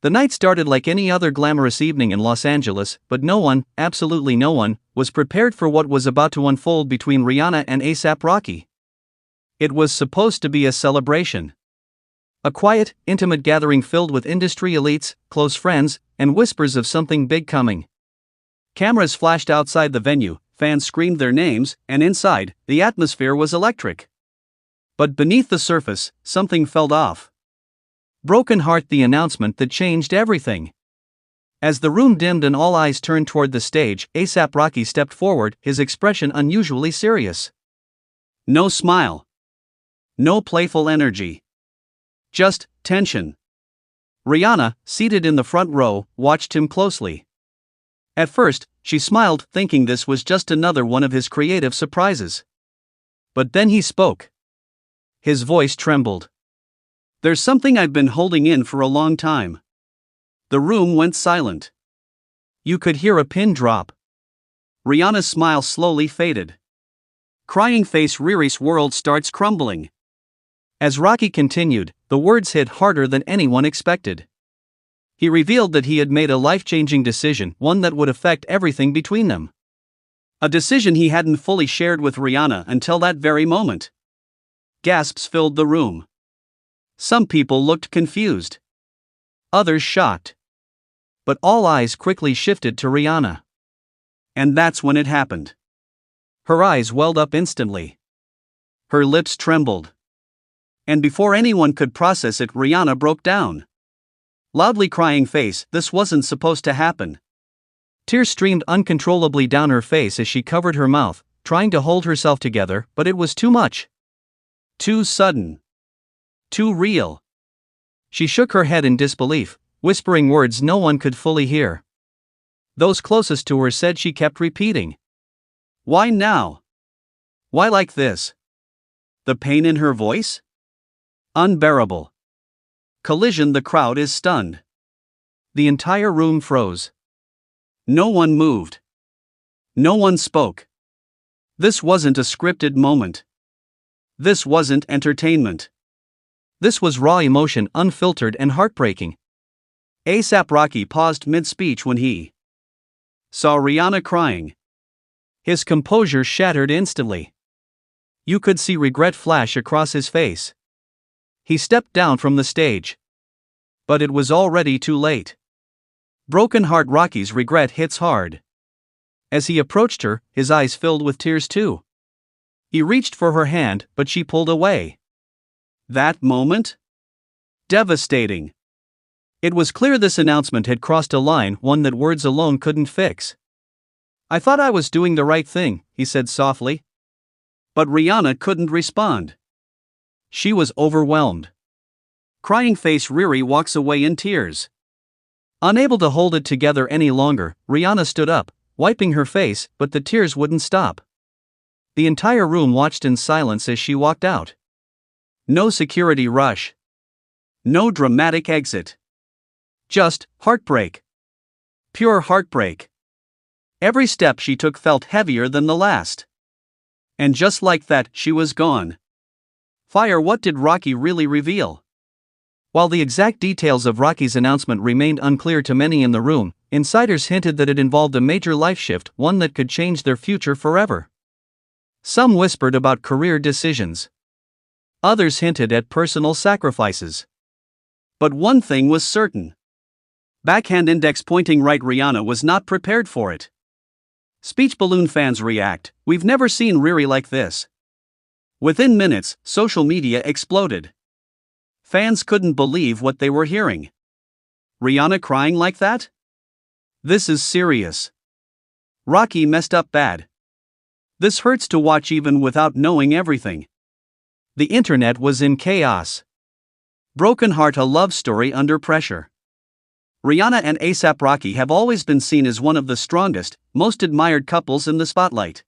The night started like any other glamorous evening in Los Angeles, but no one, absolutely no one, was prepared for what was about to unfold between Rihanna and A$AP Rocky. It was supposed to be a celebration. A quiet, intimate gathering filled with industry elites, close friends, and whispers of something big coming. Cameras flashed outside the venue, fans screamed their names, and inside, the atmosphere was electric. But beneath the surface, something felt off. Broken Heart, the announcement that changed everything. As the room dimmed and all eyes turned toward the stage, A$AP Rocky stepped forward, his expression unusually serious. No smile. No playful energy. Just tension. Rihanna, seated in the front row, watched him closely. At first, she smiled, thinking this was just another one of his creative surprises. But then he spoke. His voice trembled. There's something I've been holding in for a long time. The room went silent. You could hear a pin drop. Rihanna's smile slowly faded. Crying face RiRi's world starts crumbling. As Rocky continued, the words hit harder than anyone expected. He revealed that he had made a life-changing decision, one that would affect everything between them. A decision he hadn't fully shared with Rihanna until that very moment. Gasps filled the room. Some people looked confused. Others shocked. But all eyes quickly shifted to Rihanna. And that's when it happened. Her eyes welled up instantly. Her lips trembled. And before anyone could process it, Rihanna broke down. Loudly crying face, this wasn't supposed to happen. Tears streamed uncontrollably down her face as she covered her mouth, trying to hold herself together, but it was too much. Too sudden. Too real. She shook her head in disbelief, whispering words no one could fully hear. Those closest to her said she kept repeating. Why now? Why like this? The pain in her voice? Unbearable. Collision. The crowd is stunned. The entire room froze. No one moved. No one spoke. This wasn't a scripted moment. This wasn't entertainment. This was raw emotion, unfiltered and heartbreaking. A$AP Rocky paused mid-speech when he saw Rihanna crying. His composure shattered instantly. You could see regret flash across his face. He stepped down from the stage. But it was already too late. Broken Heart Rocky's regret hits hard. As he approached her, his eyes filled with tears too. He reached for her hand, but she pulled away. That moment? Devastating. It was clear this announcement had crossed a line, one that words alone couldn't fix. I thought I was doing the right thing, he said softly. But Rihanna couldn't respond. She was overwhelmed. Crying face RiRi walks away in tears. Unable to hold it together any longer, Rihanna stood up, wiping her face, but the tears wouldn't stop. The entire room watched in silence as she walked out. No security rush. No dramatic exit. Just heartbreak. Pure heartbreak. Every step she took felt heavier than the last. And just like that, she was gone. Fire. What did Rocky really reveal? While the exact details of Rocky's announcement remained unclear to many in the room, insiders hinted that it involved a major life shift, one that could change their future forever. Some whispered about career decisions. Others hinted at personal sacrifices. But one thing was certain. Backhand index pointing right. Rihanna was not prepared for it. Speech balloon fans react. We've never seen RiRi like this. Within minutes, social media exploded. Fans couldn't believe what they were hearing. Rihanna crying like that? This is serious. Rocky messed up bad. This hurts to watch even without knowing everything. The internet was in chaos. Broken Heart, a love story under pressure. Rihanna and A$AP Rocky have always been seen as one of the strongest, most admired couples in the spotlight.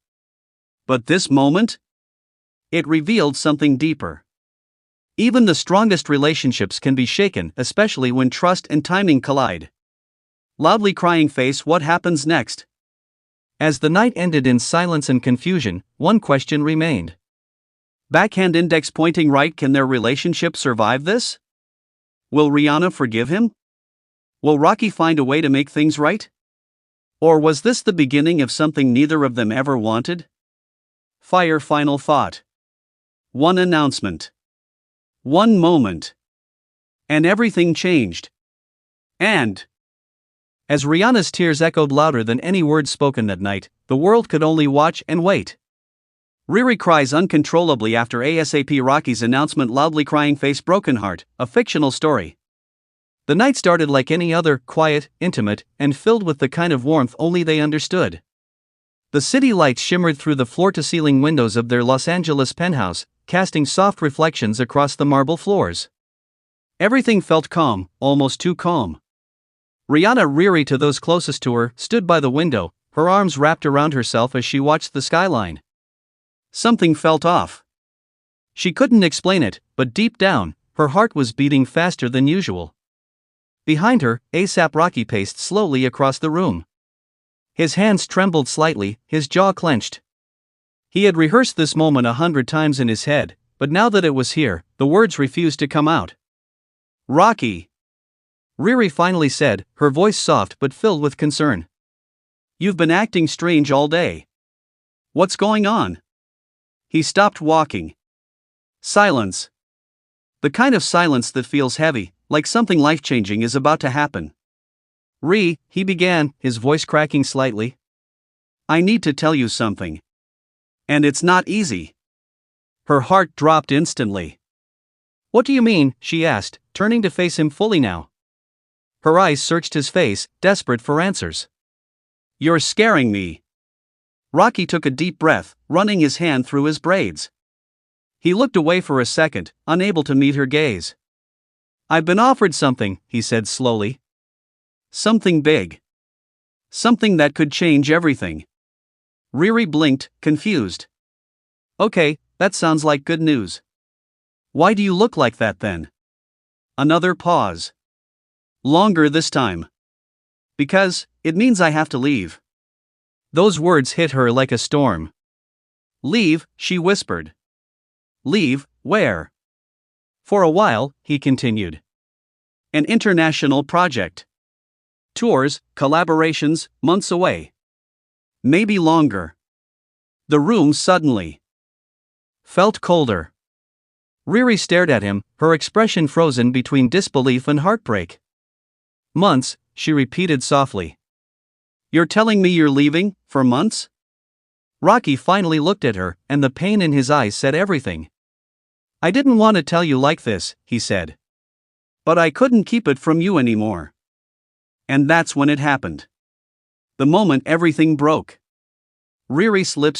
But this moment? It revealed something deeper. Even the strongest relationships can be shaken, especially when trust and timing collide. Loudly crying face. What happens next? As the night ended in silence and confusion, one question remained. Backhand index pointing right. Can their relationship survive this? Will Rihanna forgive him? Will Rocky find a way to make things right? Or was this the beginning of something neither of them ever wanted? Final thought. One announcement. One moment. And everything changed. And as Rihanna's tears echoed louder than any words spoken that night, the world could only watch and wait. RiRi cries uncontrollably after ASAP Rocky's announcement, loudly crying face broken heart, a fictional story. The night started like any other, quiet, intimate, and filled with the kind of warmth only they understood. The city lights shimmered through the floor-to-ceiling windows of their Los Angeles penthouse, casting soft reflections across the marble floors. Everything felt calm, almost too calm. Rihanna, RiRi to those closest to her, stood by the window, her arms wrapped around herself as she watched the skyline. Something felt off. She couldn't explain it, but deep down, her heart was beating faster than usual. Behind her, ASAP Rocky paced slowly across the room. His hands trembled slightly, his jaw clenched. He had rehearsed this moment 100 times in his head, but now that it was here, the words refused to come out. "Rocky," RiRi finally said, her voice soft but filled with concern. "You've been acting strange all day. What's going on?" He stopped walking. Silence. The kind of silence that feels heavy, like something life-changing is about to happen. He began, his voice cracking slightly. "I need to tell you something. And it's not easy." Her heart dropped instantly. "What do you mean?" she asked, turning to face him fully now. Her eyes searched his face, desperate for answers. "You're scaring me." Rocky took a deep breath, running his hand through his braids. He looked away for a second, unable to meet her gaze. "I've been offered something," he said slowly. "Something big. Something that could change everything." RiRi blinked, confused. "Okay, that sounds like good news. Why do you look like that then?" Another pause. Longer this time. "Because it means I have to leave." Those words hit her like a storm. "Leave?" she whispered. "Leave, where?" "For a while," he continued. "An international project. Tours, collaborations, months away. Maybe longer." The room suddenly felt colder. RiRi stared at him, her expression frozen between disbelief and heartbreak. "Months," she repeated softly. "You're telling me you're leaving, for months?" Rocky finally looked at her, and the pain in his eyes said everything. "I didn't want to tell you like this," he said. "But I couldn't keep it from you anymore." And that's when it happened. The moment everything broke. RiRi's lips